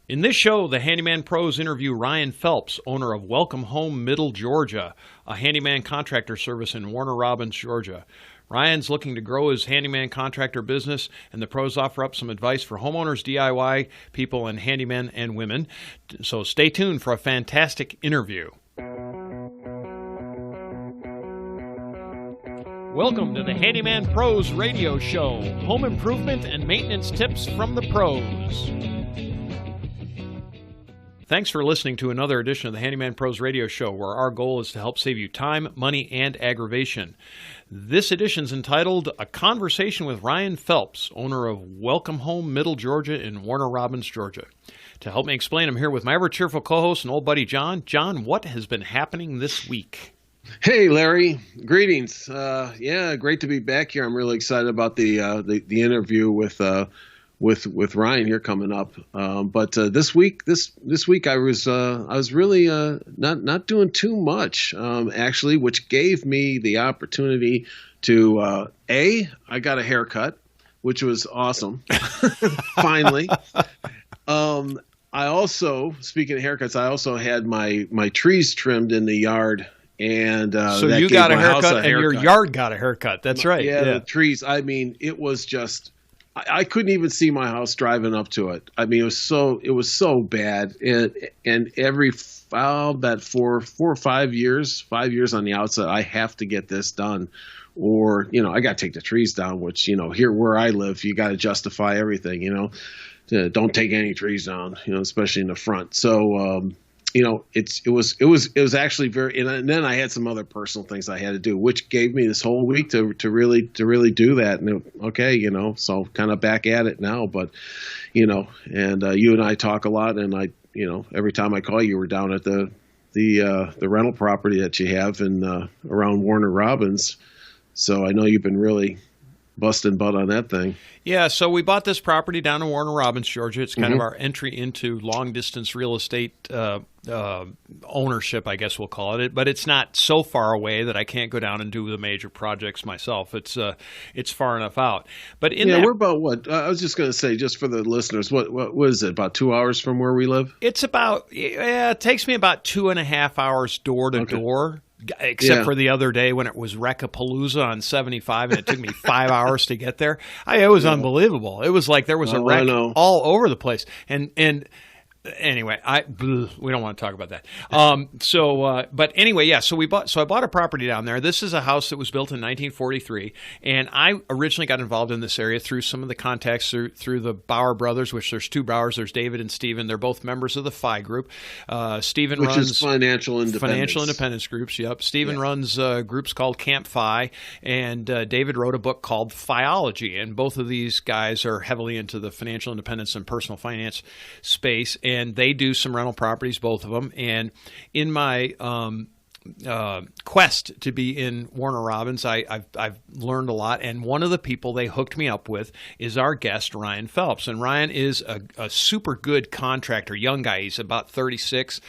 In this show, the Handyman Pros interview Ryan Phelps, owner of Welcome Home Middle Georgia, a handyman contractor service in Warner Robins, Georgia. Ryan's looking to grow his handyman contractor business, and the pros offer up some advice for homeowners, DIY people, and handymen and women. So stay tuned for a fantastic interview. Welcome to the Handyman Pros radio show, home improvement and maintenance tips from the pros. Thanks for listening to another edition of the Handyman Pros radio show, where our goal is to help save you time, money, and aggravation. This edition is entitled A Conversation with Ryan Phelps, owner of Welcome Home Middle Georgia in Warner Robins, Georgia. To help me explain, I'm here with my ever-cheerful co-host and old buddy John. John, what has been happening this week? Hey, Larry. Greetings. Great to be back here. I'm really excited about the interview with Ryan here coming up. But this week I was really not doing too much actually, which gave me the opportunity to I got a haircut, which was awesome. Finally. I also, speaking of haircuts, I also had my trees trimmed in the yard. And so you got a haircut and your yard got a haircut. That's right. Yeah, the trees. I mean, it was just I couldn't even see my house driving up to it. I mean, it was so bad. And every that 4 or 5 years, 5 years on the outside, I have to get this done, or I got to take the trees down. Which here where I live, you got to justify everything. Don't take any trees down. Especially in the front. So. It was actually very, and then I had some other personal things I had to do, which gave me this whole week to really do that. And so kind of back at it now, but, and you and I talk a lot, and every time I call you, we're down at the rental property that you have in around Warner Robins. So I know you've been really busting butt on that thing. Yeah, so we bought this property down in Warner Robins, Georgia. It's kind of our entry into long-distance real estate ownership, I guess we'll call it. But it's not so far away that I can't go down and do the major projects myself. It's far enough out. But we're about what? I was just going to say, just for the listeners, what is it? About 2 hours from where we live? It's about it takes me about 2.5 hours door to door. Except for the other day when it was Wreck-a-Palooza on 75 and it took me 5 hours to get there. It was unbelievable. It was like there was a wreck all over the place. And anyway, we don't want to talk about that. But anyway, yeah. So I bought a property down there. This is a house that was built in 1943, and I originally got involved in this area through some of the contacts through the Bauer brothers, which there's two Bauers. There's David and Stephen. They're both members of the FI group. Stephen which runs is financial independence groups. Yep. Stephen runs groups called Camp Fi, and David wrote a book called Fiology. And both of these guys are heavily into the financial independence and personal finance space. And they do some rental properties, both of them. And in my quest to be in Warner Robins, I've learned a lot. And one of the people they hooked me up with is our guest, Ryan Phelps. And Ryan is a super good contractor, young guy. He's about 36.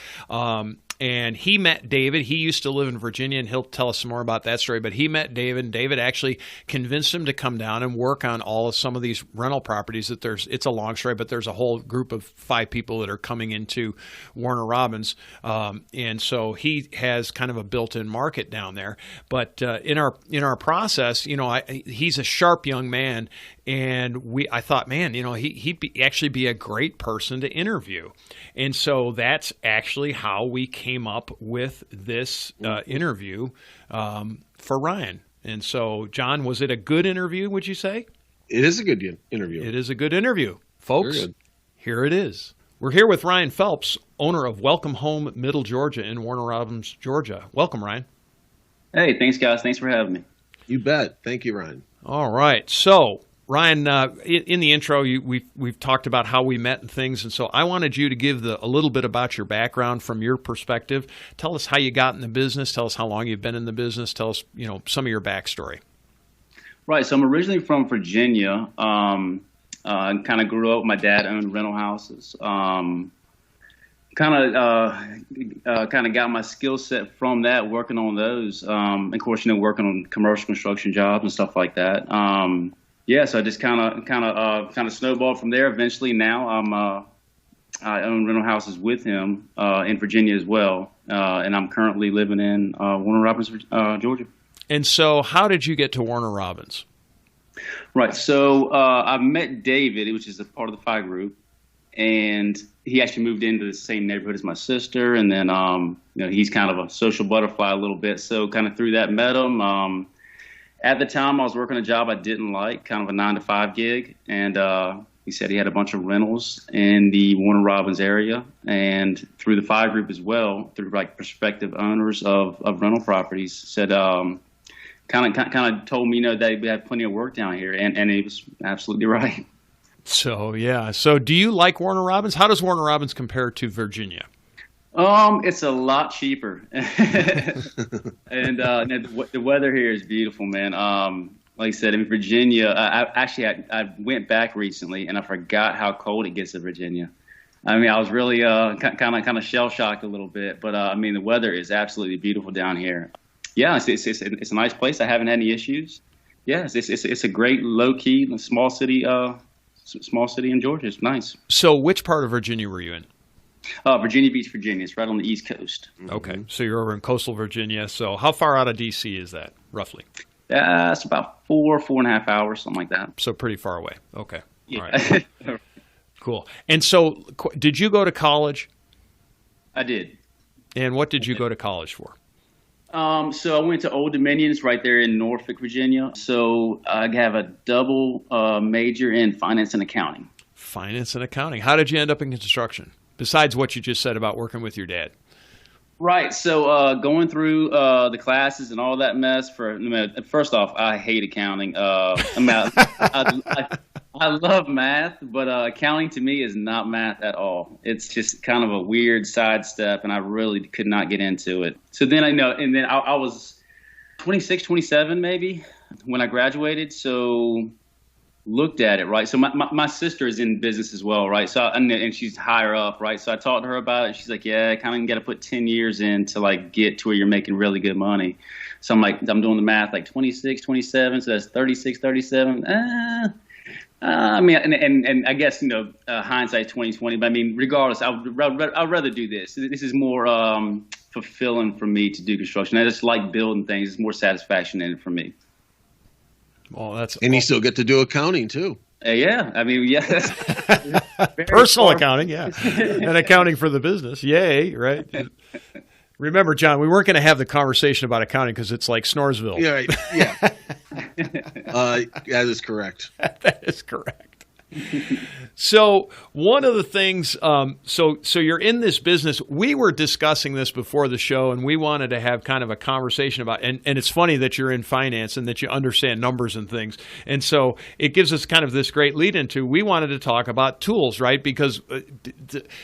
And he met David. He used to live in Virginia, and he'll tell us some more about that story. But he met David, and David actually convinced him to come down and work on some of these rental properties. It's a long story, but there's a whole group of 5 people that are coming into Warner Robins. And so he has kind of a built-in market down there. But in our process, he's a sharp young man. And I thought, man, he'd actually be a great person to interview. And so that's actually how we came up with this interview for Ryan. And so, John, was it a good interview, would you say? It is a good interview. It is a good interview. Folks, here it is. We're here with Ryan Phelps, owner of Welcome Home Middle Georgia in Warner Robins, Georgia. Welcome, Ryan. Hey, thanks, guys. Thanks for having me. You bet. Thank you, Ryan. All right. So, Ryan, in the intro, we've talked about how we met and things, and so I wanted you to give a little bit about your background from your perspective. Tell us how you got in the business. Tell us how long you've been in the business. Tell us, some of your backstory. Right. So I'm originally from Virginia. Kind of grew up. My dad owned rental houses. Kind of got my skill set from that, working on those. Of course, working on commercial construction jobs and stuff like that. So I just kind of snowballed from there. Eventually, now I'm I own rental houses with him in Virginia as well, and I'm currently living in Warner Robins, Georgia. And so how did you get to Warner Robins? Right. So I met David, which is a part of the FI group, and he actually moved into the same neighborhood as my sister. And then, he's kind of a social butterfly a little bit. So kind of through that met him. At the time, I was working a job I didn't like, kind of a 9-to-5 gig. And he said he had a bunch of rentals in the Warner Robins area, and through the FI group as well, through like prospective owners of rental properties, said, kind of told me, that we had plenty of work down here, and he was absolutely right. So, yeah. So do you like Warner Robins? How does Warner Robins compare to Virginia? It's a lot cheaper. And the weather here is beautiful, man. Like I said, in Virginia, I went back recently, and I forgot how cold it gets in Virginia. I mean, I was really kind of shell-shocked a little bit, but the weather is absolutely beautiful down here. Yeah, it's a nice place. I haven't had any issues. Yeah, it's a great low-key small city in Georgia. It's nice. So which part of Virginia were you in? Virginia Beach, Virginia. It's right on the East Coast. Okay, so you're over in coastal Virginia. So how far out of D.C. is that, roughly? It's about 4.5 hours, something like that. So pretty far away. Okay. Yeah. All right. Cool. And so did you go to college? I did. And what did you go to college for? So I went to Old Dominion. It's right there in Norfolk, Virginia. So I have a double major in finance and accounting. Finance and accounting. How did you end up in construction, besides what you just said about working with your dad? Right. So going through the classes and all that mess. First off, I hate accounting. I love math, but accounting to me is not math at all. It's just kind of a weird sidestep, and I really could not get into it. So then I was 26, 27 maybe when I graduated. So looked at it, right? So my sister is in business as well, right? So and she's higher up, right? So I talked to her about it. She's like, yeah, I kind of got to put 10 years in to like get to where you're making really good money. So I'm doing the math, like 26, 27, so that's 36, 37. And I guess hindsight 2020. But I mean, regardless, I'd rather do this. This is more fulfilling for me to do construction. I just like building things. It's more satisfaction in it for me. Well, and you still get to do accounting too. Yeah, I mean, yes. Personal accounting, yeah, and accounting for the business. Yay, right? Remember, John, we weren't going to have the conversation about accounting because it's like Snoresville. Yeah, right. Yeah. That is correct. That is correct. So one of the things, so you're in this business. We were discussing this before the show, and we wanted to have kind of a conversation about, and it's funny that you're in finance and that you understand numbers and things. And so it gives us kind of this great lead into, we wanted to talk about tools, right? Because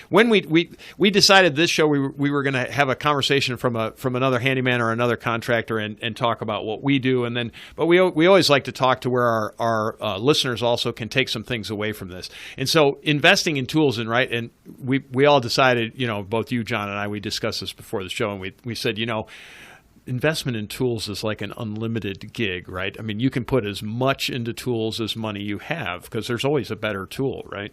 when we decided this show, we were going to have a conversation from another handyman or another contractor and talk about what we do. And then, but we always like to talk to where our listeners also can take some things away from this. And so investing in tools, and we all decided, both you, John, and I, we discussed this before the show, and we said, investment in tools is like an unlimited gig, right? I mean, you can put as much into tools as money you have because there's always a better tool, right?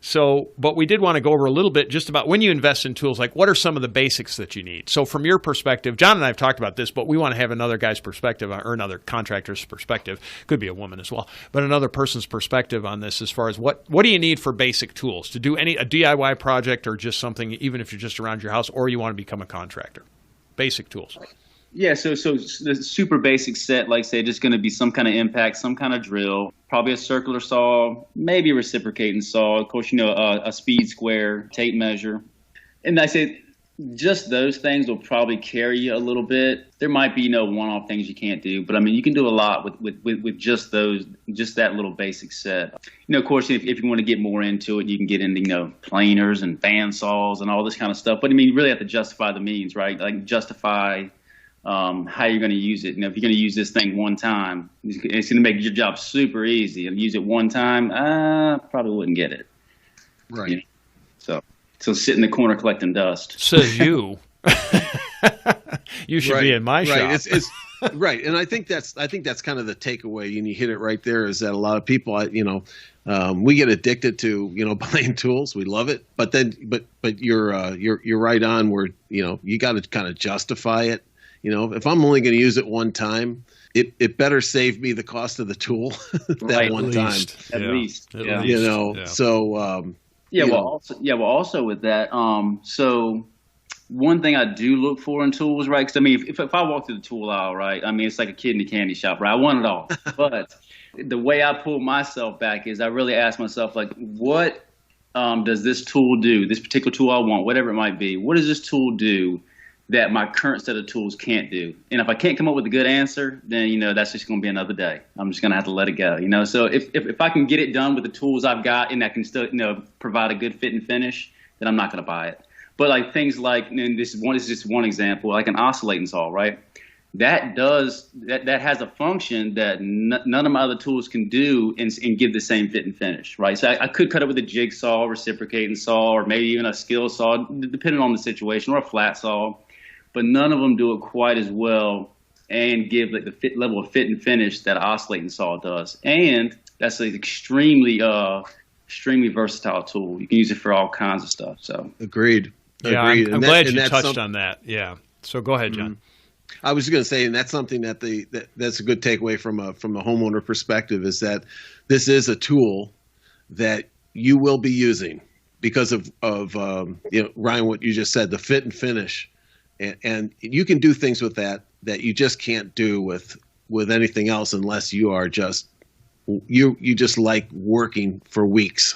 So, but we did want to go over a little bit just about when you invest in tools, like what are some of the basics that you need? So from your perspective, John and I have talked about this, but we want to have another guy's perspective or another contractor's perspective. Could be a woman as well, but another person's perspective on this as far as what do you need for basic tools to do a DIY project or just something, even if you're just around your house or you want to become a contractor. Basic tools. Yeah, so the super basic set, like say, just going to be some kind of impact, some kind of drill, probably a circular saw, maybe a reciprocating saw, of course, a speed square, tape measure. And I say just those things will probably carry you a little bit. There might be one-off things you can't do, but I mean, you can do a lot with just that little basic set. Of course, if you want to get more into it, you can get into, planers and fan saws and all this kind of stuff. But I mean, you really have to justify the means, right? Like justify how you're going to use it. If you're going to use this thing one time, it's going to make your job super easy. And use it one time, probably wouldn't get it. Right. So sit in the corner collecting dust. Says you. You should be in my shop. Right, and I think that's kind of the takeaway, and you hit it right there. Is that a lot of people, we get addicted to buying tools. We love it, but you're right on where you got to kind of justify it. If I'm only going to use it one time, it better save me the cost of the tool that Right. one time. At least. Yeah. Yeah. So Also with that, so one thing I do look for in tools, right? Because I mean, if I walk through the tool aisle, right? I mean, it's like a kid in a candy shop, right? I want it all, but the way I pull myself back is I really ask myself, like, what does this tool do? This particular tool I want, whatever it might be. What does this tool do that my current set of tools can't do? And if I can't come up with a good answer, then that's just going to be another day. I'm just going to have to let it go. So if I can get it done with the tools I've got and I can still provide a good fit and finish, then I'm not going to buy it. But like things like, and this is just one example, like an oscillating saw, right? That has a function that none of my other tools can do and give the same fit and finish, right? So I could cut it with a jigsaw, reciprocating saw, or maybe even a skill saw, depending on the situation, or a flat saw. But none of them do it quite as well and give like the level of fit and finish that an oscillating saw does. And that's an extremely versatile tool. You can use it for all kinds of stuff. So agreed. Yeah, Agreed. I'm glad you touched on that. Yeah. So go ahead, John. I was going to say, and that's something that's a good takeaway from a homeowner perspective, is that this is a tool that you will be using because of Ryan, what you just said, the fit and finish, and you can do things with that you just can't do with anything else unless you are just you just like working for weeks,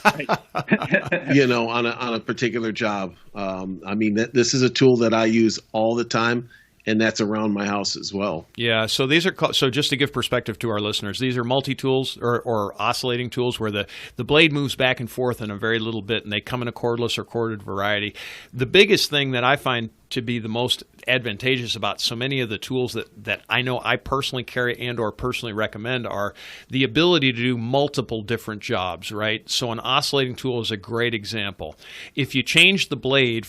on a particular job. I mean, this is a tool that I use all the time, and that's around my house as well. Yeah, so these are so just to give perspective to our listeners, these are multi-tools or oscillating tools where the blade moves back and forth in a very little bit, and they come in a cordless or corded variety. The biggest thing that I find to be the most advantageous about so many of the tools that I know I personally carry and or personally recommend are the ability to do multiple different jobs, right? So an oscillating tool is a great example. If you change the blade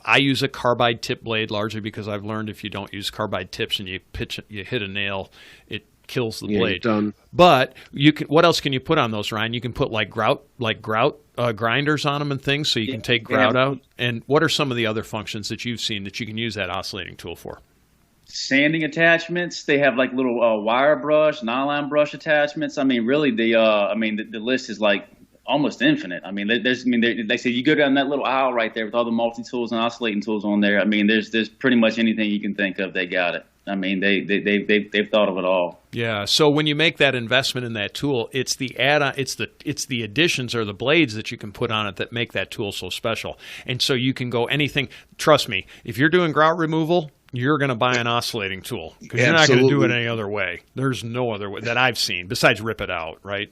I use a carbide tip blade largely because I've learned if you don't use carbide tips and you hit a nail, it kills the blade. Done. But what else can you put on those, Ryan? You can put like grout grinders on them and things, so you can take grout out. And what are some of the other functions that you've seen that you can use that oscillating tool for? Sanding attachments. They have like little wire brush, nylon brush attachments. I mean, really, the list is like almost infinite. I mean, they say you go down that little aisle right there with all the multi-tools and oscillating tools on there. I mean, there's pretty much anything you can think of, they got it. I mean, they've thought of it all. Yeah. So when you make that investment in that tool, it's the add-on, it's the additions or the blades that you can put on it that make that tool so special. And so you can go anything. Trust me, if you're doing grout removal, you're going to buy an oscillating tool because you're not going to do it any other way. There's no other way that I've seen besides rip it out, right?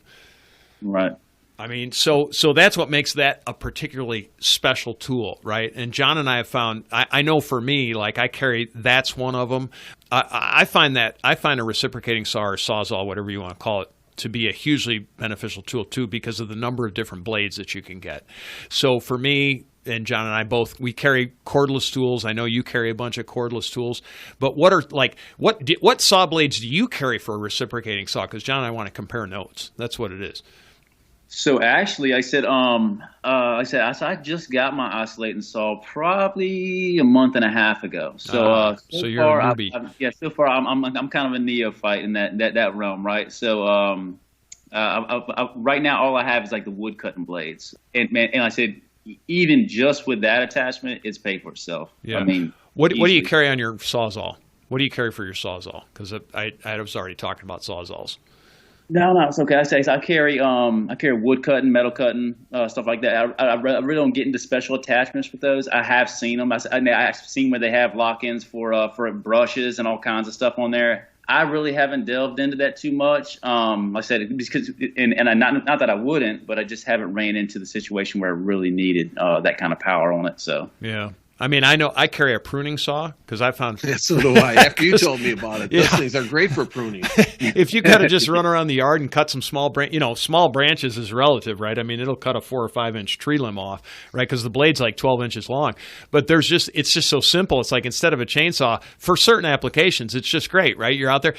Right. I mean, so that's what makes that a particularly special tool, right? And John and I have found, I know for me, like that's one of them. I find a reciprocating saw or sawzall, whatever you want to call it, to be a hugely beneficial tool too because of the number of different blades that you can get. So for me, and John and I we carry cordless tools. I know you carry a bunch of cordless tools, but what saw blades do you carry for a reciprocating saw? Because John and I want to compare notes. That's what it is. So actually, I just got my oscillating saw probably a month and a half ago. So you're a newbie. So far I'm kind of a neophyte in that realm, right? So right now all I have is like the wood cutting blades, and I said even just with that attachment, it's paid for itself. Yeah. I mean, what do you carry on your sawzall? What do you carry for your sawzall? Because I was already talking about sawzalls. No, it's okay. I carry wood cutting, metal cutting, stuff like that. I really don't get into special attachments with those. I have seen them. I've seen where they have lock-ins for brushes and all kinds of stuff on there. I really haven't delved into that too much. Like I said, because not that I wouldn't, but I just haven't ran into the situation where I really needed that kind of power on it. So yeah. I mean, I know I carry a pruning saw because I found So do I. After you told me about it, those Yeah. things are great for pruning. if you got to just run around the yard and cut some small small branches is relative, right? I mean, it'll cut a 4 or 5 inch tree limb off, right? Because the blade's like 12 inches long. But it's just so simple. It's like instead of a chainsaw, for certain applications, it's just great, right? You're out there,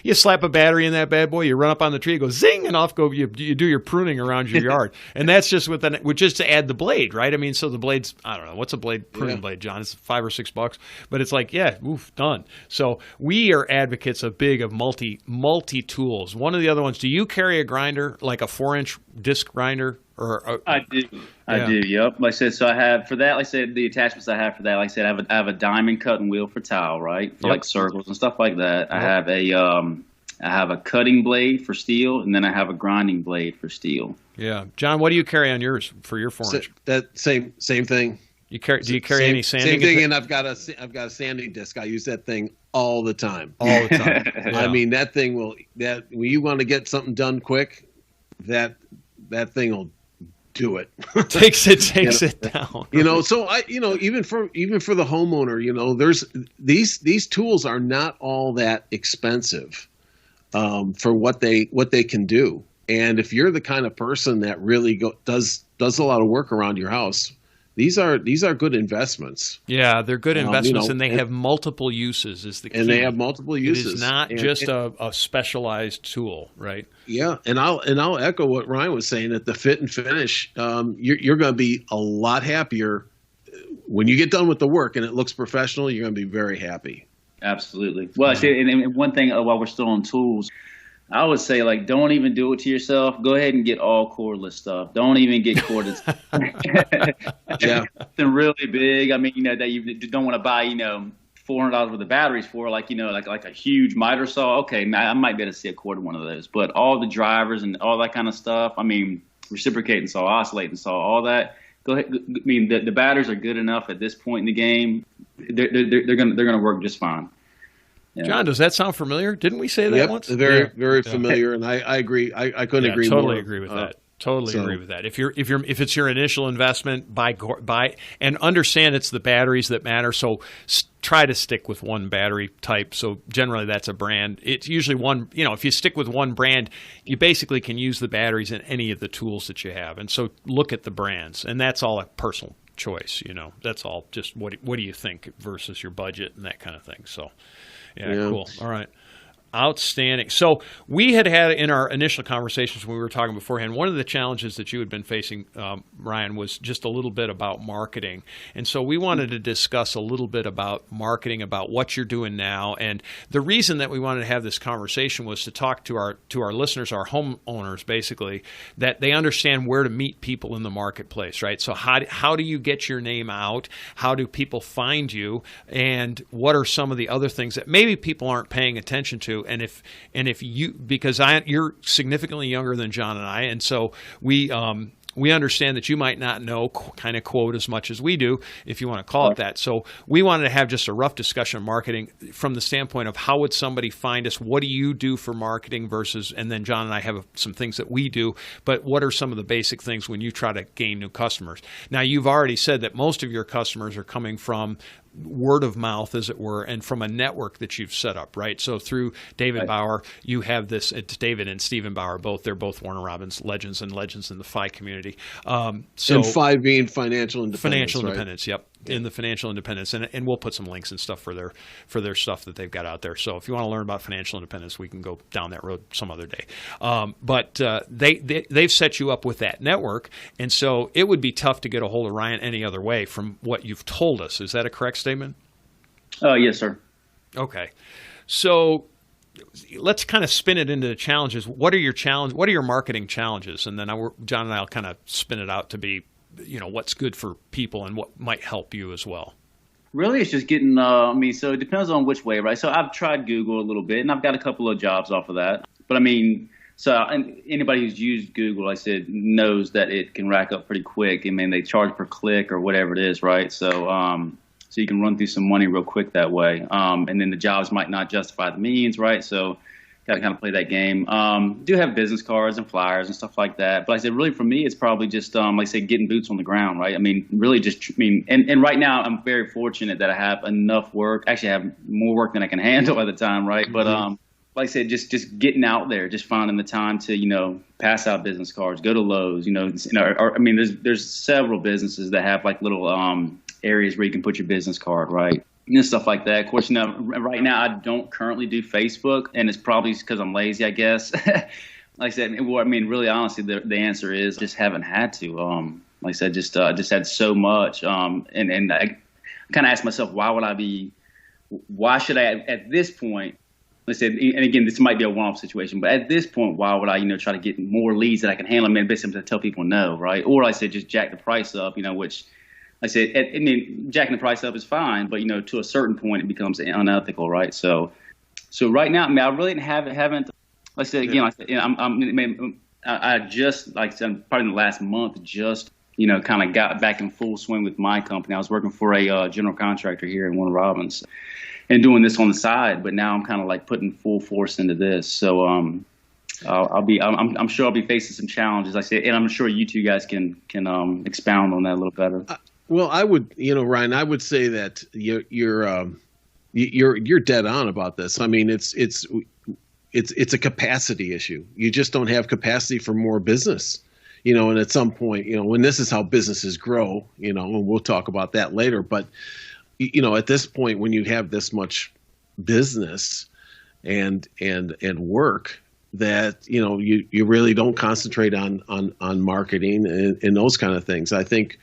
you slap a battery in that bad boy, you run up on the tree, it goes zing, and off go you do your pruning around your yard, and that's just with just to add the blade, right? I mean, so the blade's, I don't know, what's a pruning blade, John? It's $5 or $6, but it's like, yeah, oof, done. So we are advocates of multi tools. One of the other ones, do you carry a grinder, like a 4-inch disc grinder? I do. I do. Yep. Like I said, so I have for that. Like I said, the attachments I have for that. Like I said, I have a diamond cutting wheel for towel, right, for like circles and stuff like that. Yep. I have a cutting blade for steel, and then I have a grinding blade for steel. Yeah, John, what do you carry on yours for your 4-inch? That same thing. Do you carry any sanding? Same thing, and I've got a sanding disc. I use that thing all the time. All the time. Yeah. I mean, that thing when you want to get something done quick, that thing will do it. takes it down. So even for the homeowner, there's these tools are not all that expensive for what they can do. And if you're the kind of person that really does a lot of work around your house, these are good investments. Yeah, they're good investments, and they have multiple uses. Is the key. And they have multiple uses. It is not just a specialized tool, right? Yeah, and I'll echo what Ryan was saying. At the fit and finish, you're going to be a lot happier when you get done with the work and it looks professional. You're going to be very happy. Absolutely. Well, and one thing while we're still on tools, I would say, like, don't even do it to yourself. Go ahead and get all cordless stuff. Don't even get corded. Yeah. Something really big. I mean, that you don't want to buy, $400 worth of batteries for, like a huge miter saw. Okay, I might be able to see a corded one of those. But all the drivers and all that kind of stuff, I mean, reciprocating saw, oscillating saw, all that. Go ahead. I mean, the batteries are good enough at this point in the game. They're gonna work just fine. Yeah. John, does that sound familiar? Didn't we say that once? Very familiar, and I agree. I couldn't agree more. Totally agree with that. Totally agree with that. If it's your initial investment, buy and understand it's the batteries that matter. So try to stick with one battery type. So generally that's a brand. It's usually one. If you stick with one brand, you basically can use the batteries in any of the tools that you have. And so look at the brands, and that's all a personal choice. That's all just what do you think versus your budget and that kind of thing. So. Yeah, cool. All right. Outstanding. So we had in our initial conversations when we were talking beforehand, one of the challenges that you had been facing, Ryan, was just a little bit about marketing. And so we wanted to discuss a little bit about marketing, about what you're doing now. And the reason that we wanted to have this conversation was to talk to our listeners, our homeowners, basically, that they understand where to meet people in the marketplace, right? So how do you get your name out? How do people find you? And what are some of the other things that maybe people aren't paying attention to? And if you, because you're significantly younger than John and I, and so we understand that you might not know kind of quote as much as we do, if you want to call it that. So we wanted to have just a rough discussion of marketing from the standpoint of how would somebody find us? What do you do for marketing versus, and then John and I have some things that we do, but what are some of the basic things when you try to gain new customers? Now, you've already said that most of your customers are coming from word of mouth, as it were, and from a network that you've set up, right? So through David Bauer, you have this. It's David and Stephen Bauer, they're both Warner Robins legends in the FI community. And FI being financial independence. Financial right? independence, yep. In the financial independence, and we'll put some links and stuff for their stuff that they've got out there. So if you want to learn about financial independence, we can go down that road some other day. But they've set you up with that network, and so it would be tough to get a hold of Ryan any other way from what you've told us. Is that a correct statement? Yes, sir. Okay, so let's kind of spin it into the challenges. What are your marketing challenges? And then John and I will kind of spin it out to be, what's good for people and what might help you as well. Really, it's just getting, so it depends on which way, right? So I've tried Google a little bit, and I've got a couple of jobs off of that. But and anybody who's used Google, I said, knows that it can rack up pretty quick. They charge per click or whatever it is, right? So you can run through some money real quick that way. And then the jobs might not justify the means, right? So got to kind of play that game. Do have business cards and flyers and stuff like that. But like I said, really for me, it's probably just, like I said, getting boots on the ground, right? I mean, really just, I mean, and right now I'm very fortunate that I have enough work. Actually, I have more work than I can handle at the time, right? Mm-hmm. But like I said, just getting out there, just finding the time to, pass out business cards, go to Lowe's, or I mean, there's several businesses that have like little areas where you can put your business card, right? And stuff like that. Of course, right now I don't currently do Facebook, and it's probably because I'm lazy, I guess. Like I said, well, I mean, really, honestly, the answer is just haven't had to. Like I said, just had so much, and I kind of asked myself, why should I at this point? Like I said, and again, this might be a one-off situation, but at this point, why would I, try to get more leads that I can handle? I mean, basically to tell people no, right? Or like I said, just jack the price up, which. I said, I mean, jacking the price up is fine, but to a certain point, it becomes unethical, right? So right now, I mean, I really haven't. Like I said again, I just, like I said, probably in the last month, just kind of got back in full swing with my company. I was working for a general contractor here in Warner Robins, and doing this on the side. But now I'm kind of like putting full force into this. So I'm sure I'll be facing some challenges. Like I said, and I'm sure you two guys can expound on that a little better. Well, I would, Ryan, I would say that you're dead on about this. I mean, it's a capacity issue. You just don't have capacity for more business, and at some point, when this is how businesses grow, and we'll talk about that later. But, at this point, when you have this much business and work, that you really don't concentrate on marketing and those kind of things. I think.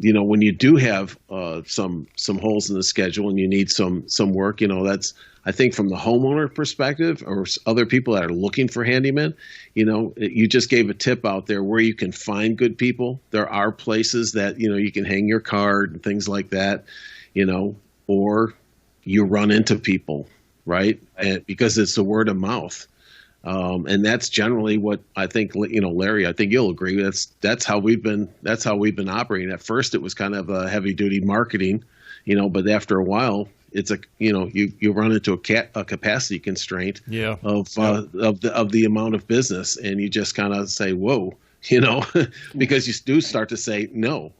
When you do have some holes in the schedule and you need some work, that's, I think, from the homeowner perspective or other people that are looking for handymen, you just gave a tip out there where you can find good people. There are places that, you can hang your card and things like that, or you run into people, right? And because it's the word of mouth. And that's generally what I think, Larry, I think you'll agree. That's how we've been operating. At first it was kind of a heavy duty marketing, but after a while it's you run into a capacity constraint of the amount of business, and you just kind of say, whoa, because you do start to say no.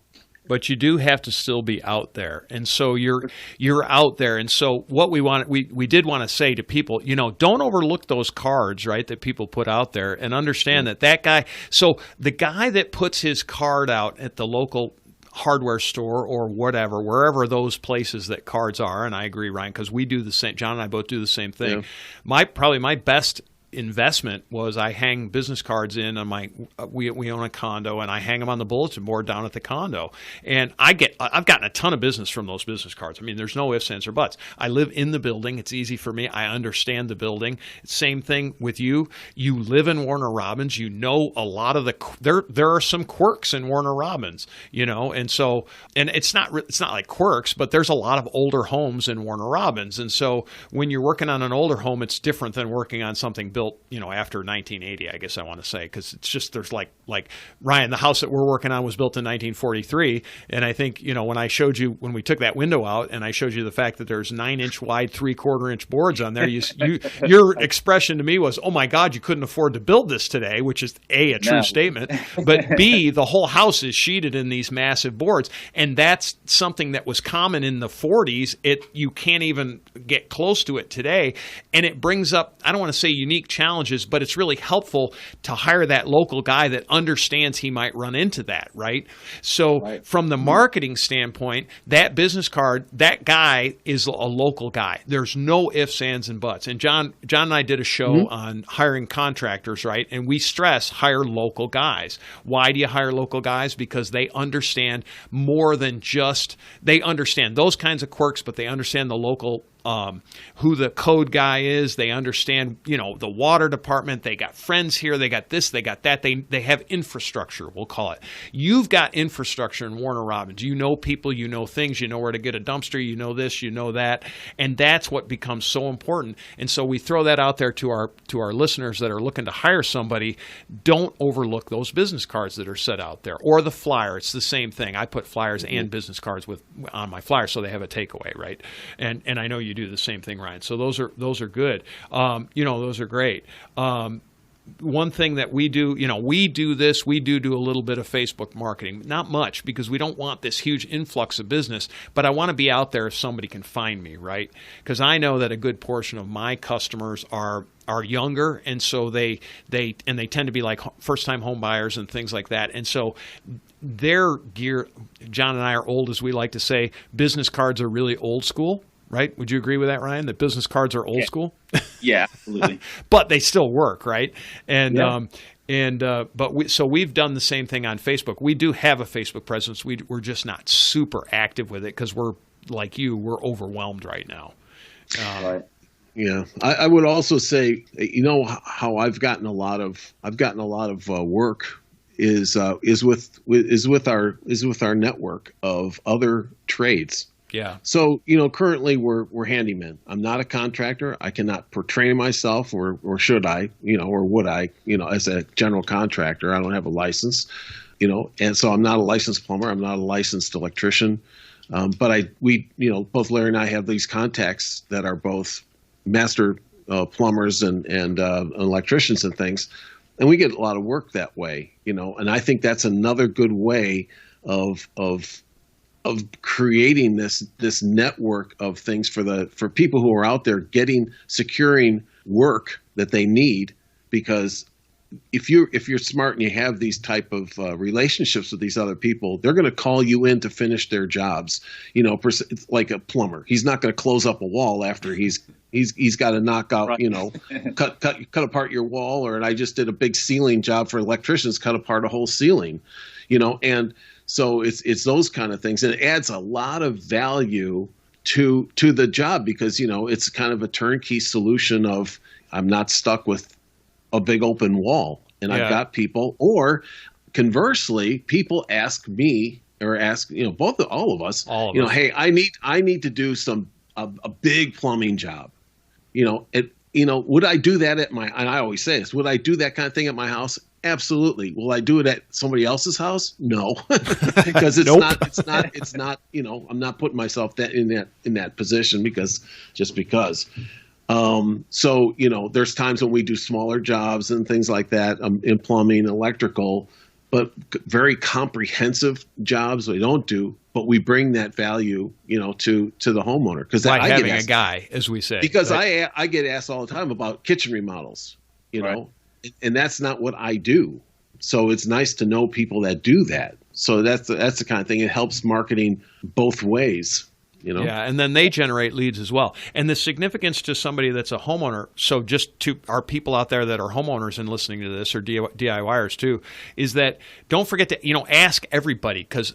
But you do have to still be out there. And so you're out there. And so what we did want to say to people, don't overlook those cards, right, that people put out there, and understand that guy. So the guy that puts his card out at the local hardware store or whatever, wherever those places that cards are, and I agree, Ryan, because we do the same. John and I both do the same thing. Yeah. Probably my best investment was I hang business cards in on we own a condo, and I hang them on the bulletin board down at the condo, and I've gotten a ton of business from those business cards. I mean, there's no ifs, ands, or buts. I live in the building. It's easy for me. I understand the building. Same thing with you. You live in Warner Robins. You know a lot of there are some quirks in Warner Robins, and so, and it's not like quirks, but there's a lot of older homes in Warner Robins, and so when you're working on an older home, it's different than working on something built, after 1980, I guess I want to say, because it's just, there's like Ryan, the house that we're working on was built in 1943, and I think, when we took that window out and I showed you the fact that there's 9-inch wide, 3/4-inch boards on there, your expression to me was, oh my God, you couldn't afford to build this today, which is a true statement, but B, the whole house is sheeted in these massive boards, and that's something that was common in the 40s. You can't even get close to it today, and it brings up, I don't want to say unique challenges, but it's really helpful to hire that local guy that understands he might run into that, right? So from the marketing standpoint, that business card, that guy is a local guy. There's no ifs, ands, and buts. And John and I did a show on hiring contractors, right? And we stress hire local guys. Why do you hire local guys? Because they understand more than just, they understand those kinds of quirks, but they understand the local who the code guy is. They understand, the water department. They got friends here. They got this. They got that. They have infrastructure, we'll call it. You've got infrastructure in Warner Robins. You know people. You know things. You know where to get a dumpster. You know this. You know that. And that's what becomes so important. And so we throw that out there to our listeners that are looking to hire somebody. Don't overlook those business cards that are set out there, or the flyer. It's the same thing. I put flyers and business cards on my flyer so they have a takeaway, right? And I know you do the same thing, Ryan. So those are good. Those are great. One thing that we do, we do a little bit of Facebook marketing, not much, because we don't want this huge influx of business, but I want to be out there if somebody can find me, right? Because I know that a good portion of my customers are younger, and so they tend to be like first-time home buyers and things like that. And so their gear, John and I are old, as we like to say, business cards are really old school. Right? Would you agree with that, Ryan? That business cards are old school? Yeah, absolutely. But they still work, right? And yeah. So we've done the same thing on Facebook. We do have a Facebook presence. We're just not super active with it because we're like you. We're overwhelmed right now. Right. Yeah, I would also say, how I've gotten a lot of work is with our network of other trades. Yeah. So, currently we're handymen. I'm not a contractor. I cannot portray myself, or should I, or would I, as a general contractor. I don't have a license, and so I'm not a licensed plumber. I'm not a licensed electrician. But both Larry and I have these contacts that are both master plumbers and electricians and things. And we get a lot of work that way, and I think that's another good way of creating this network of things for people who are out there securing work that they need. Because if you're smart and you have these type of relationships with these other people, they're going to call you in to finish their jobs. Like a plumber, he's not going to close up a wall after he's got to knock out, right. cut apart your wall. Or I just did a big ceiling job for electricians, cut apart a whole ceiling, and so it's those kind of things, and it adds a lot of value to the job because it's kind of a turnkey solution of I'm not stuck with a big open wall, and I've got people. Or conversely, people ask me or ask all of us, hey, I need to do a big plumbing job, would I do that at and I always say this, would I do that kind of thing at my house? Absolutely. Will I do it at somebody else's house? No, because it's not, I'm not putting myself in that position because. So, there's times when we do smaller jobs and things like that in plumbing, electrical, but very comprehensive jobs we don't do, but we bring that value, to the homeowner. Because like having a guy, as we say. Because I get asked all the time about kitchen remodels, right. And that's not what I do. So it's nice to know people that do that. So that's the kind of thing. It helps marketing both ways. Yeah, and then they generate leads as well. And the significance to somebody that's a homeowner, so just to our people out there that are homeowners and listening to this, or DIYers too, is that don't forget to ask everybody, because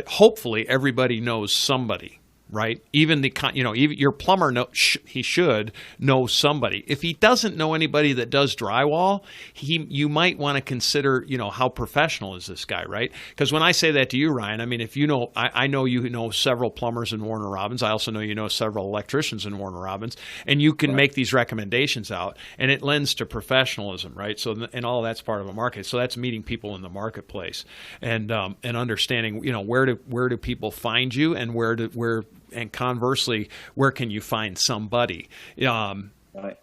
hopefully everybody knows somebody. Right? Even even your plumber, he should know somebody. If he doesn't know anybody that does drywall, you might want to consider, how professional is this guy, right? Because when I say that to you, Ryan, I mean, if I know you know several plumbers in Warner Robins. I also know you know several electricians in Warner Robins, and you can make these recommendations out, and it lends to professionalism, right? So, and all that's part of a market. So that's meeting people in the marketplace and understanding, where do people find you, and and conversely, where can you find somebody? Right.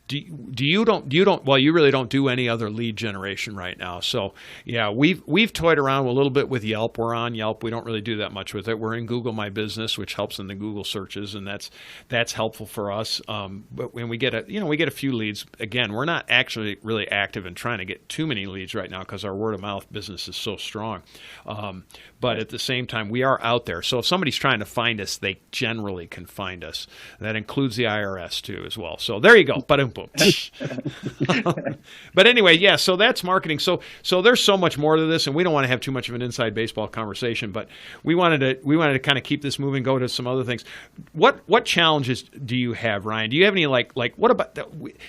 You really don't do any other lead generation right now. So yeah, we've toyed around a little bit with Yelp. We're on Yelp. We don't really do that much with it. We're in Google My Business, which helps in the Google searches, and that's helpful for us. But when we get a few leads, again, we're not actually really active in trying to get too many leads right now because our word of mouth business is so strong. But at the same time, we are out there. So if somebody's trying to find us, they generally can find us. That includes the IRS too, as well. So there you go. Ba-dum-bum. But anyway, yeah, so that's marketing. So there's so much more to this, and we don't want to have too much of an inside baseball conversation, but we wanted to kind of keep this moving, go to some other things. What challenges do you have, Ryan? Do you have any like what about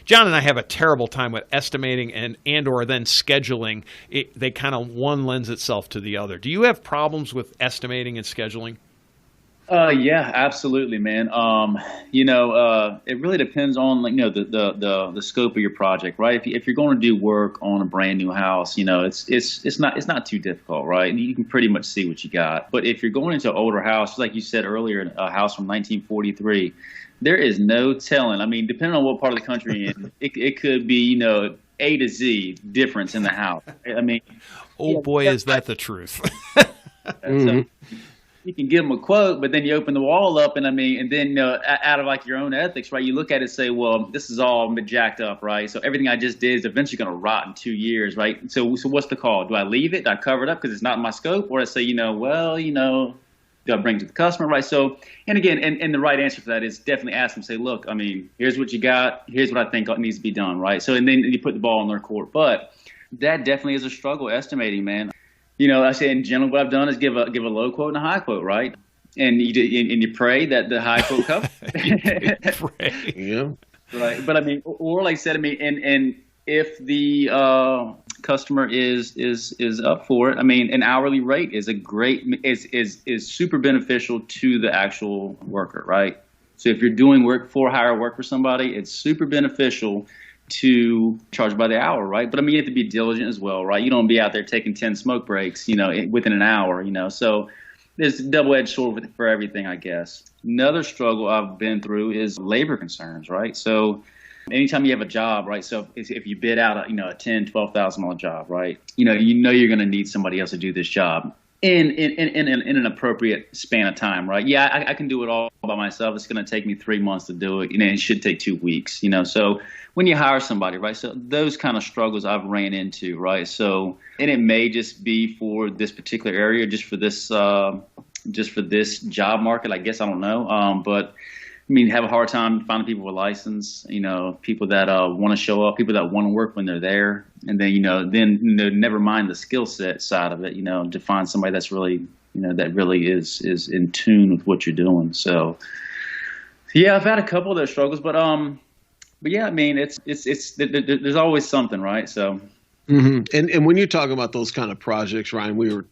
John and I have a terrible time with estimating and or then scheduling. They kind of one lends itself to the other. Do you have problems with estimating and scheduling? Yeah, absolutely, man. It really depends on like the scope of your project, right? If you're going to do work on a brand new house, it's not too difficult, right? You can pretty much see what you got. But if you're going into an older house, like you said earlier, a house from 1943, there is no telling. I mean, depending on what part of the country you're in, it could be A to Z difference in the house. I mean, Oh boy, is that the truth. so you can give them a quote, but then you open the wall up, and then out of like your own ethics, right? You look at it and say, well, this is all jacked up, right? So everything I just did is eventually going to rot in 2 years, right? So what's the call? Do I leave it? Do I cover it up because it's not in my scope, or I say, do I bring it to the customer, right? So, and again, and the right answer for that is definitely ask them, say, look, here's what you got, here's what I think needs to be done, right? So, and then you put the ball in their court, but that definitely is a struggle estimating, man. I say in general, what I've done is give a low quote and a high quote, right? And you pray that the high quote comes. Pray. Yeah. Right. But or like I said, and if the customer is up for it, an hourly rate is is super beneficial to the actual worker, right? So if you're doing hire work for somebody, it's super beneficial to charge by the hour, right? But you have to be diligent as well, right? You don't be out there taking 10 smoke breaks, within an hour, So there's a double-edged sword for everything, I guess. Another struggle I've been through is labor concerns, right? So anytime you have a job, right? So if you bid out a $10,000, $12,000 job, right? You're going to need somebody else to do this job in an appropriate span of time, right? Yeah, I can do it all by myself. It's going to take me 3 months to do it. It should take 2 weeks, So when you hire somebody, right? So those kind of struggles I've ran into, right? So, and it may just be for this particular area, just for this job market, I guess, I don't know. But have a hard time finding people with license, people that want to show up, people that want to work when they're there. And then, never mind the skill set side of it, to find somebody that's really, that really is in tune with what you're doing. So, yeah, I've had a couple of those struggles, but yeah, it's there's always something, right? So. Mm-hmm. And when you talk about those kind of projects, Ryan, we were,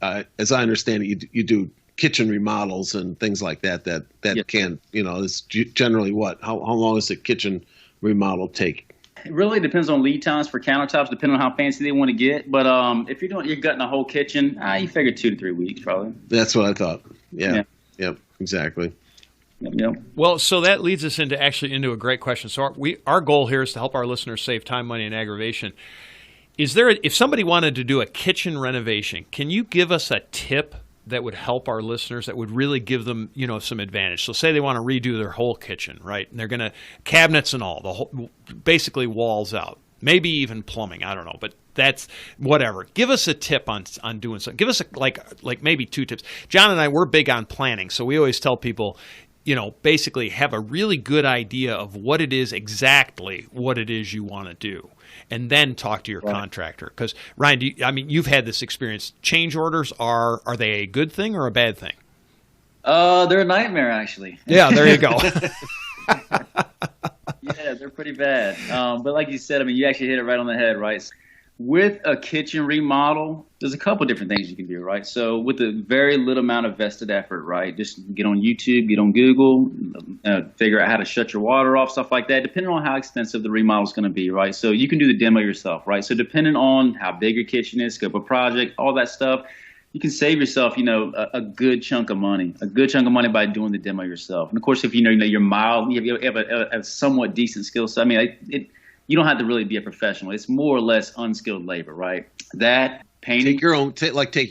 I as I understand it, you do kitchen remodels and things like that. Yeah. Can, it's generally what? How long does a kitchen remodel take? It really depends on lead times for countertops, depending on how fancy they want to get. But if you're gutting a whole kitchen, you figure 2 to 3 weeks probably. That's what I thought. Yeah. Yep. Exactly. Yep. Well, so that leads us into a great question. So our goal here is to help our listeners save time, money, and aggravation. If somebody wanted to do a kitchen renovation, can you give us a tip that would help our listeners, that would really give them, some advantage? So say they want to redo their whole kitchen, right? And they're going to, cabinets and all, basically walls out, maybe even plumbing. I don't know, but that's whatever. Give us a tip on doing something. Give us like maybe 2 tips. John and I, we're big on planning. So we always tell people, basically have a really good idea of what it is exactly what it is you want to do, and then talk to your contractor. Because Ryan, you've had this experience. Change orders are they a good thing or a bad thing? They're a nightmare, actually. Yeah, there you go. Yeah, they're pretty bad. But like you said, you actually hit it right on the head, right? With a kitchen remodel, there's a couple different things you can do, right? So with a very little amount of vested effort, right? Just get on YouTube, get on Google, figure out how to shut your water off, stuff like that, depending on how extensive the remodel is going to be, right? So you can do the demo yourself, right? So depending on how big your kitchen is, scope of project, all that stuff, you can save yourself, a good chunk of money by doing the demo yourself. And of course, if you're mild, you have a somewhat decent skill set. You don't have to really be a professional. It's more or less unskilled labor, right? That painting. Take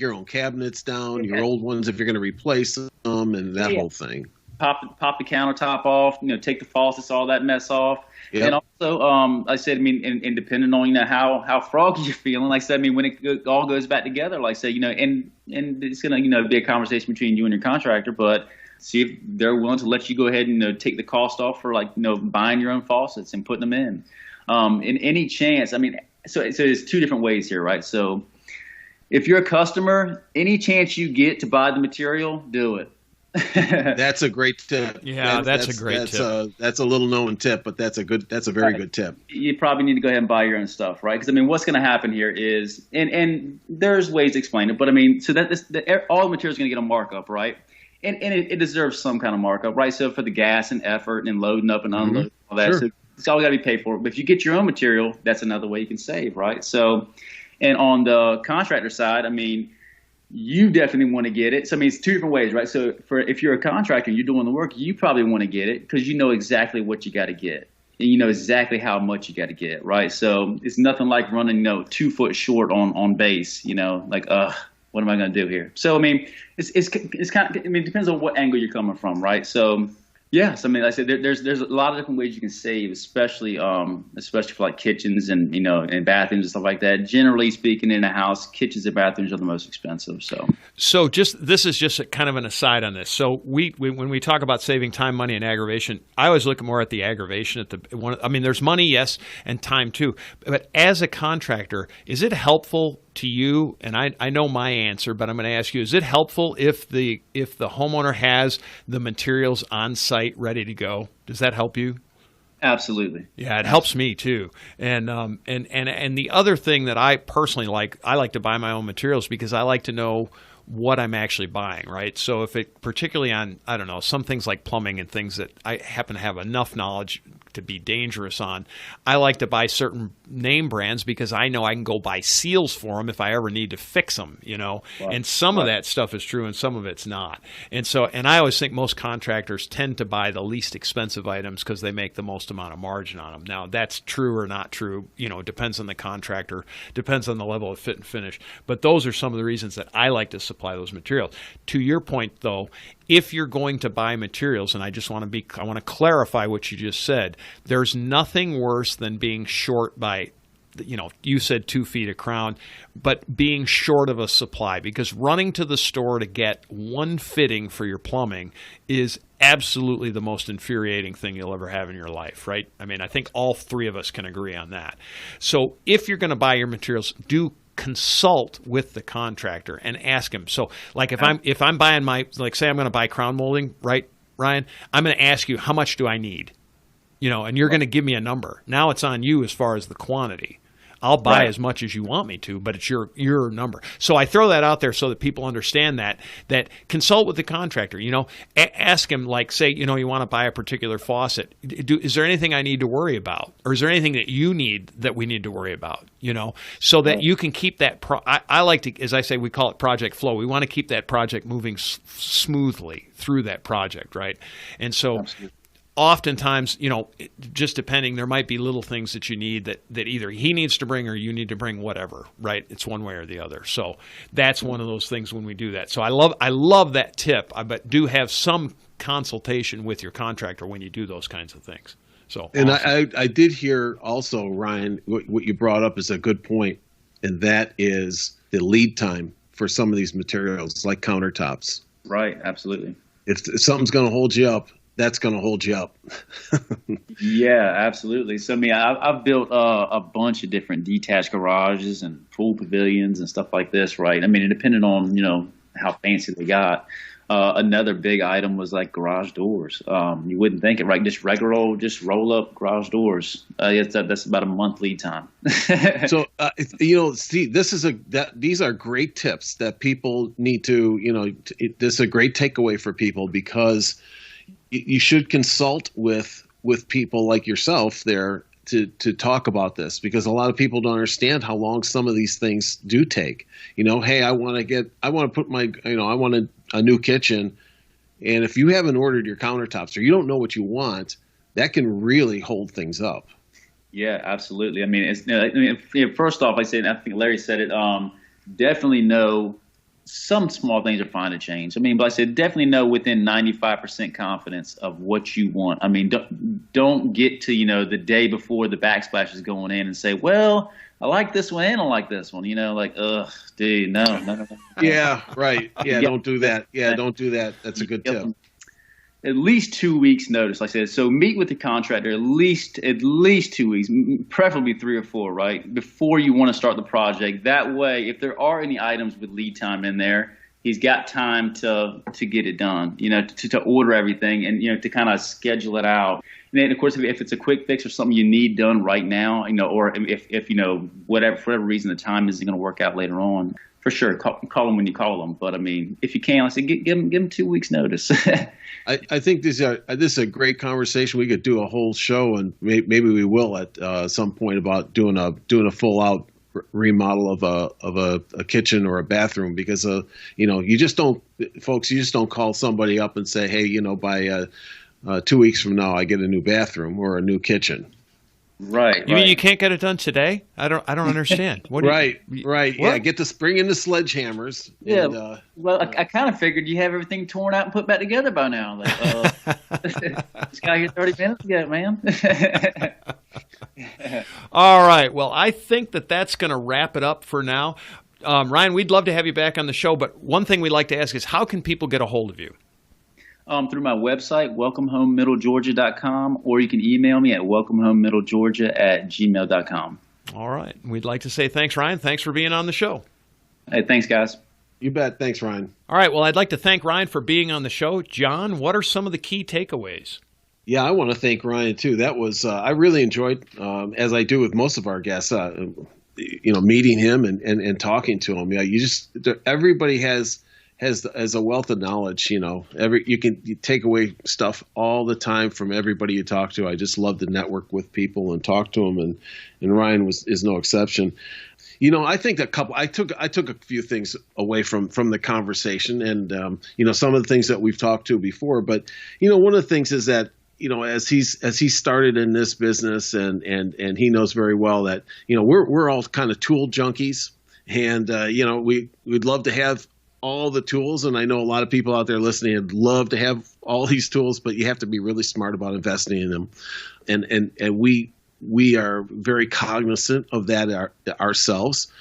your own cabinets down, your old ones if you're going to replace them, and that whole thing. Pop the countertop off. Take the faucets, all that mess off. Yep. And also, I said, and depending on how froggy you're feeling, like I said, when it all goes back together, like I said, and it's gonna be a conversation between you and your contractor, but see if they're willing to let you go ahead and take the cost off for buying your own faucets and putting them in. In any chance, so there's 2 different ways here, right? So if you're a customer, any chance you get to buy the material, do it. That's a great tip. Yeah, that's a great tip. That's a little known tip, but that's a very good tip. You probably need to go ahead and buy your own stuff, right? Because what's going to happen here is, and there's ways to explain it, but so all the material is going to get a markup, right? and it deserves some kind of markup, right? So for the gas and effort and loading up and unloading, all that, Sure. so it's all got to be paid for. But if you get your own material, that's another way you can save, right? So, and on the contractor side, I mean, you definitely want to get it. So I mean, it's two different ways, right? So if you're a contractor and you're doing the work, you probably want to get it because you know exactly what you got to get. And you know exactly how much you got to get, right? So it's nothing like running, 2 foot short on base, like, what am I going to do here? So, I mean, it's kind of, I mean, it depends on what angle you're coming from, right? So, yes, I mean, like I said, there's a lot of different ways you can save, especially for like kitchens and, and bathrooms and stuff like that. Generally speaking, in a house, kitchens and bathrooms are the most expensive. So this is just a kind of an aside on this. So we when we talk about saving time, money, and aggravation, I always look more at the aggravation. I mean, there's money, yes, and time too. But as a contractor, is it helpful to you? And I know my answer, but I'm going to ask you: is it helpful if the homeowner has the materials on site ready to go? Does that help you? Absolutely. Yeah, it helps me too. And the other thing that I personally like, I like to buy my own materials because I like to know what I'm actually buying, right? So if it, particularly on, I don't know, some things like plumbing and things that I happen to have enough knowledge to be dangerous on, I like to buy certain name brands because I know I can go buy seals for them if I ever need to fix them, Wow. And some of that stuff is true and some of it's not. And I always think most contractors tend to buy the least expensive items because they make the most amount of margin on them. Now, that's true or not true, it depends on the contractor, depends on the level of fit and finish. But those are some of the reasons that I like to supply those materials. To your point, though, if you're going to buy materials, and I want to clarify what you just said, there's nothing worse than being short by, you said 2 feet of crown, but being short of a supply, because running to the store to get one fitting for your plumbing is absolutely the most infuriating thing you'll ever have in your life, right? I mean, I think all three of us can agree on that. So if you're going to buy your materials, do consult with the contractor and ask him. So like if I'm buying say I'm going to buy crown molding, right, Ryan, I'm going to ask you, how much do I need? And you're going to give me a number. Now it's on you as far as the quantity. I'll buy as much as you want me to, but it's your number. So I throw that out there so that people understand that consult with the contractor. Ask him, like, say, you want to buy a particular faucet. Is there anything I need to worry about, or is there anything that you need that we need to worry about? So that you can keep that. I like to, as I say, we call it project flow. We want to keep that project moving smoothly through that project, right? And so. Absolutely. Oftentimes, just depending, there might be little things that you need that either he needs to bring or you need to bring, whatever, right? It's one way or the other. So that's one of those things when we do that. So I love that tip, but do have some consultation with your contractor when you do those kinds of things. So, and awesome. I did hear also, Ryan, what you brought up is a good point, and that is the lead time for some of these materials, like countertops. Right, absolutely. If something's going to hold you up, that's going to hold you up. Yeah, absolutely. So, I mean, I've built a bunch of different detached garages and pool pavilions and stuff like this, right? I mean, it depended on, how fancy they got. Another big item was like garage doors. You wouldn't think it, right? Just regular old, just roll up garage doors. That's about a month lead time. So, Steve, these are great tips that people need to, this is a great takeaway for people, because you should consult with people like yourself there to talk about this, because a lot of people don't understand how long some of these things do take. Hey, I want to put my, I want a new kitchen. And if you haven't ordered your countertops or you don't know what you want, that can really hold things up. Yeah, absolutely. I mean, first off, I said, I think Larry said it, definitely know some small things are fine to change. I mean, but I said definitely know within 95% confidence of what you want. I mean, don't get to, the day before the backsplash is going in and say, well, I like this one and I like this one, ugh, dude, no. Yeah, right. Yeah, don't do that. Yeah, don't do that. That's a good tip. At least 2 weeks notice, like I said. So meet with the contractor at least 2 weeks, preferably 3 or 4, right, before you want to start the project. That way, if there are any items with lead time in there, he's got time to get it done, to order everything and, to kind of schedule it out. And then, of course, if it's a quick fix or something you need done right now, or if whatever, for whatever reason, the time isn't going to work out later on, for sure, call them when you call them. But I mean, if you can, I say give them 2 weeks notice. I think this is a great conversation. We could do a whole show, and maybe we will at some point, about doing a full out remodel of a kitchen or a bathroom, because you just don't call somebody up and say, hey, by 2 weeks from now I get a new bathroom or a new kitchen. Right. You mean you can't get it done today? I don't understand. Right. What? Yeah, get to bring in the sledgehammers. Yeah. And, well, I kind of figured you have everything torn out and put back together by now. Just got here 30 minutes ago, man. All right. Well, I think that's going to wrap it up for now. Ryan, we'd love to have you back on the show, but one thing we'd like to ask is, how can people get a hold of you? Through my website, welcomehomemiddlegeorgia.com, or you can email me at welcomehomemiddlegeorgia@gmail.com. All right. We'd like to say thanks, Ryan. Thanks for being on the show. Hey, thanks, guys. You bet. Thanks, Ryan. All right. Well, I'd like to thank Ryan for being on the show. John, what are some of the key takeaways? Yeah, I want to thank Ryan too. That was I really enjoyed, as I do with most of our guests, meeting him and talking to him. Yeah, everybody has a wealth of knowledge. You take away stuff all the time from everybody you talk to. I just love to network with people and talk to them, and Ryan is no exception. I think I took a few things away from the conversation, and some of the things that we've talked to before. But one of the things is that as he started in this business, and he knows very well that we're all kind of tool junkies, and we'd love to have all the tools, and I know a lot of people out there listening would love to have all these tools, but you have to be really smart about investing in them, and we are very cognizant of that ourselves,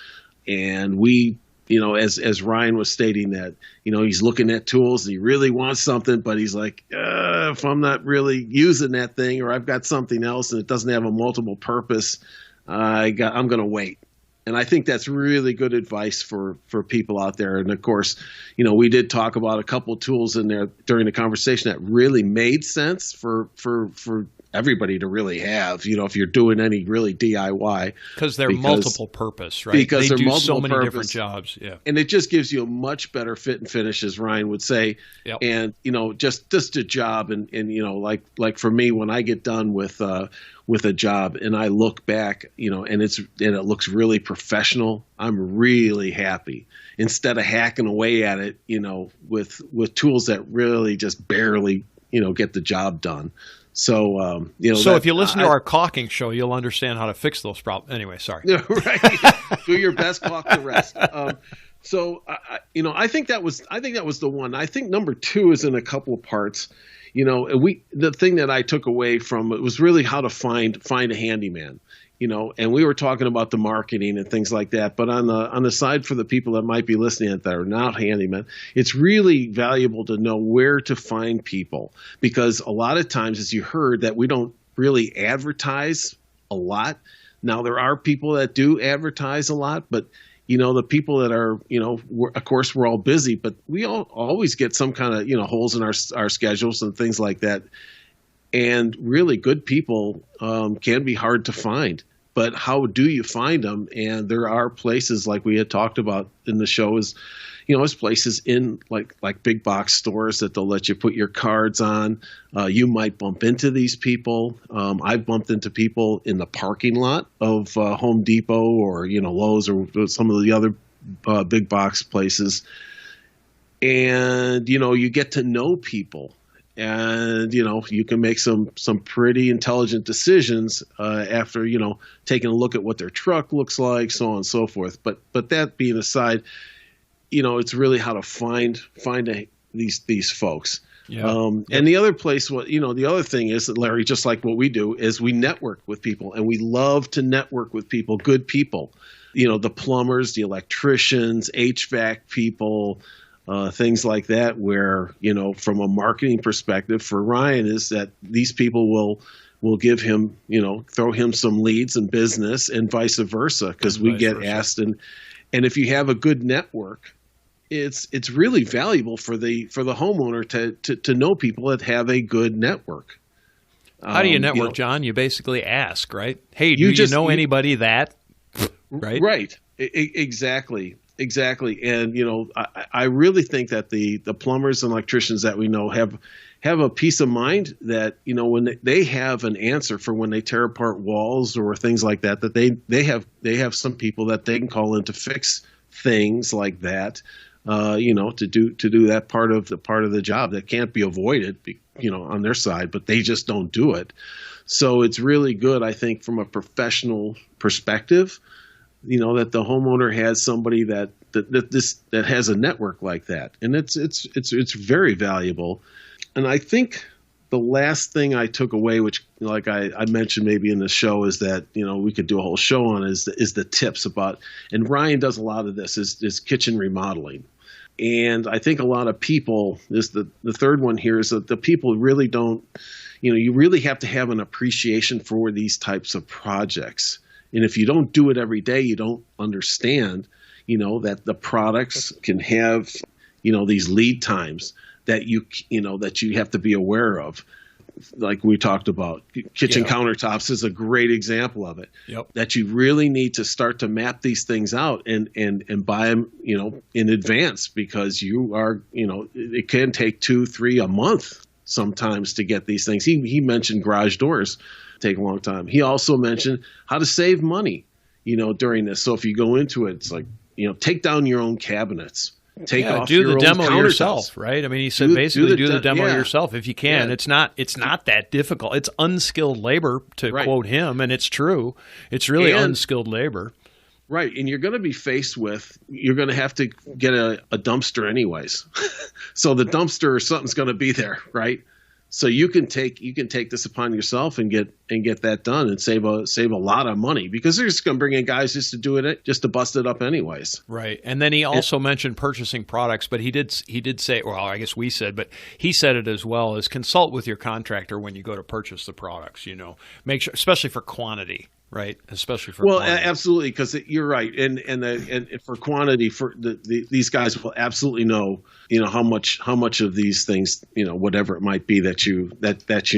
and we, as Ryan was stating, that he's looking at tools and he really wants something, but he's like, if I'm not really using that thing, or I've got something else and it doesn't have a multiple purpose, I'm going to wait. And I think that's really good advice for people out there. And of course, we did talk about a couple tools in there during the conversation that really made sense for everybody to really have, if you're doing any really DIY. Because they're multiple purpose, right? Because they they're do multiple so many purpose. different jobs. Yeah. And it just gives you a much better fit and finish, as Ryan would say. Yep. And, just a job. And like for me, when I get done with a job and I look back, and it looks really professional, I'm really happy, instead of hacking away at it, with tools that really just barely, get the job done. So, if you listen to our caulking show, you'll understand how to fix those problems. Anyway, sorry. Right. Do your best, caulk the rest. I think that was the one. I think number two is in a couple of parts. The thing that I took away from it was really how to find a handyman. And we were talking about the marketing and things like that. But on the side, for the people that might be listening that are not handymen, it's really valuable to know where to find people, because a lot of times, as you heard, that we don't really advertise a lot. Now, there are people that do advertise a lot, but the people that are, of course, we're all busy, but we all always get some kind of, holes in our schedules and things like that. And really good people can be hard to find. But how do you find them? And there are places, like we had talked about in the show, is places in like big box stores that they'll let you put your cards on. You might bump into these people. I've bumped into people in the parking lot of Home Depot or Lowe's or some of the other big box places. And you get to know people. And, you can make some pretty intelligent decisions after, taking a look at what their truck looks like, so on and so forth. But that being aside, it's really how to find these folks. Yeah. And the other place, the other thing is that, Larry, just like what we do, is we network with people, and we love to network with people, good people, the plumbers, the electricians, HVAC people, things like that, where, from a marketing perspective for Ryan, is that these people will give him, throw him some leads and business, and vice versa, because we get asked. And if you have a good network, it's really valuable for the homeowner to know people that have a good network. How do you network, John? You basically ask, right? Hey, do you know anybody that? Right? Right. Exactly. And, I really think that the plumbers and electricians that we know have a peace of mind that, when they have an answer for when they tear apart walls or things like that, that they have some people that they can call in to fix things like that, to do that part of the job that can't be avoided, on their side, but they just don't do it. So it's really good, I think, from a professional perspective, that the homeowner has somebody that has a network like that, and it's very valuable. And I think the last thing I took away, which like I mentioned maybe in the show, is that we could do a whole show on is the tips about, and Ryan does a lot of this, is kitchen remodeling. And I think a lot of people, the third one here is that the people really don't, you really have to have an appreciation for these types of projects. And if you don't do it every day, you don't understand, that the products can have, these lead times that that you have to be aware of. Like we talked about, kitchen countertops is a great example of it. Yep. That you really need to start to map these things out and buy them, in advance, because you are, it can take 2-3 a month sometimes to get these things. He mentioned garage doors take a long time. He also mentioned how to save money, during this. So if you go into it, it's like, take down your own cabinets. Do the demo yourself, right? I mean, he said basically do the demo yourself if you can. Yeah. It's not that difficult. It's unskilled labor, to quote him, and it's true. It's really unskilled labor. Right, and you're going to be faced with, you're going to have to get a dumpster anyways. So the dumpster or something's going to be there, right? So you can take this upon yourself and get that done and save a lot of money, because they're just going to bring in guys just to do it, just to bust it up anyways. Right. And then he also mentioned purchasing products, but he did say, well, I guess we said, but he said it as well, is consult with your contractor when you go to purchase the products, make sure, especially for quantity. Right, especially for quantity. Absolutely, because you're right, and for quantity, these guys will absolutely know, how much of these things, whatever it might be that you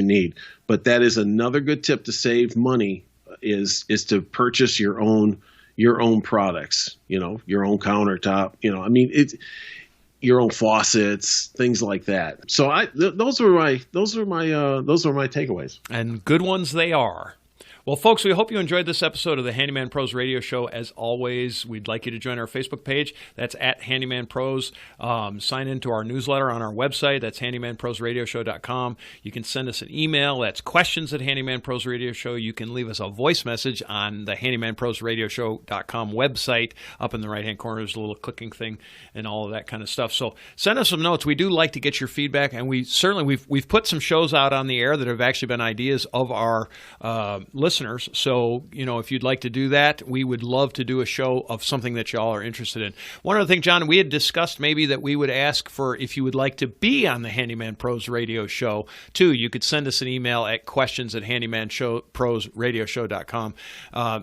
need. But that is another good tip to save money, is to purchase your own products, your own countertop, your own faucets, things like that. So those are my takeaways, and good ones they are. Well, folks, we hope you enjoyed this episode of the Handyman Pros Radio Show. As always, we'd like you to join our Facebook page. That's at Handyman Pros. Sign into our newsletter on our website. That's handymanprosradioshow.com. You can send us an email. That's questions at Handyman Pros Radio Show. You can leave us a voice message on the handymanprosradioshow.com website. Up in the right-hand corner is a little clicking thing and all of that kind of stuff. So send us some notes. We do like to get your feedback, and we've put some shows out on the air that have actually been ideas of our listeners. So, if you'd like to do that, we would love to do a show of something that y'all are interested in. One other thing, John, we had discussed maybe that we would ask for if you would like to be on the Handyman Pros Radio Show, too. You could send us an email at questions at handymanprosradioshow.com.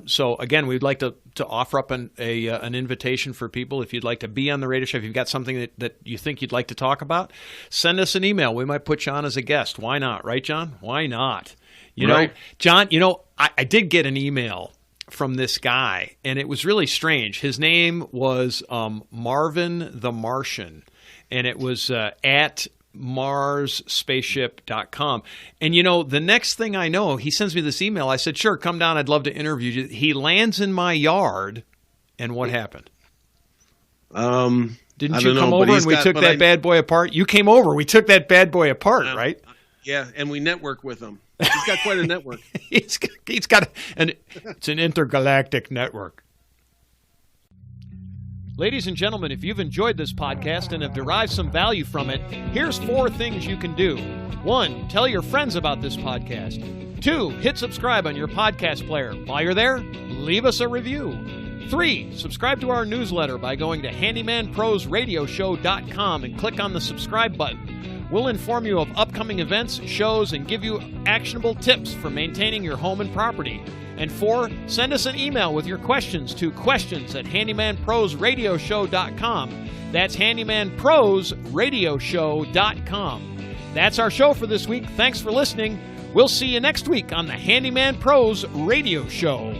So, again, we'd like to offer up an invitation for people. If you'd like to be on the radio show, if you've got something that you think you'd like to talk about, send us an email. We might put you on as a guest. Why not? Right, John? Why not? Right. John, I did get an email from this guy, and it was really strange. His name was Marvin the Martian, and it was at marsspaceship.com. And, the next thing I know, he sends me this email. I said, sure, come down. I'd love to interview you. He lands in my yard, and what happened? Didn't you come over and we took that bad boy apart? You came over. We took that bad boy apart, right? Yeah, and we network with him. He's got quite a network. It's an intergalactic network. Ladies and gentlemen, if you've enjoyed this podcast and have derived some value from it, here's 4 things you can do. 1, tell your friends about this podcast. 2, hit subscribe on your podcast player. While you're there, leave us a review. 3, subscribe to our newsletter by going to handymanprosradioshow.com and click on the subscribe button. We'll inform you of upcoming events, shows, and give you actionable tips for maintaining your home and property. And 4, send us an email with your questions to questions@handymanprosradioshow.com. That's handymanprosradioshow.com. That's our show for this week. Thanks for listening. We'll see you next week on the Handyman Pros Radio Show.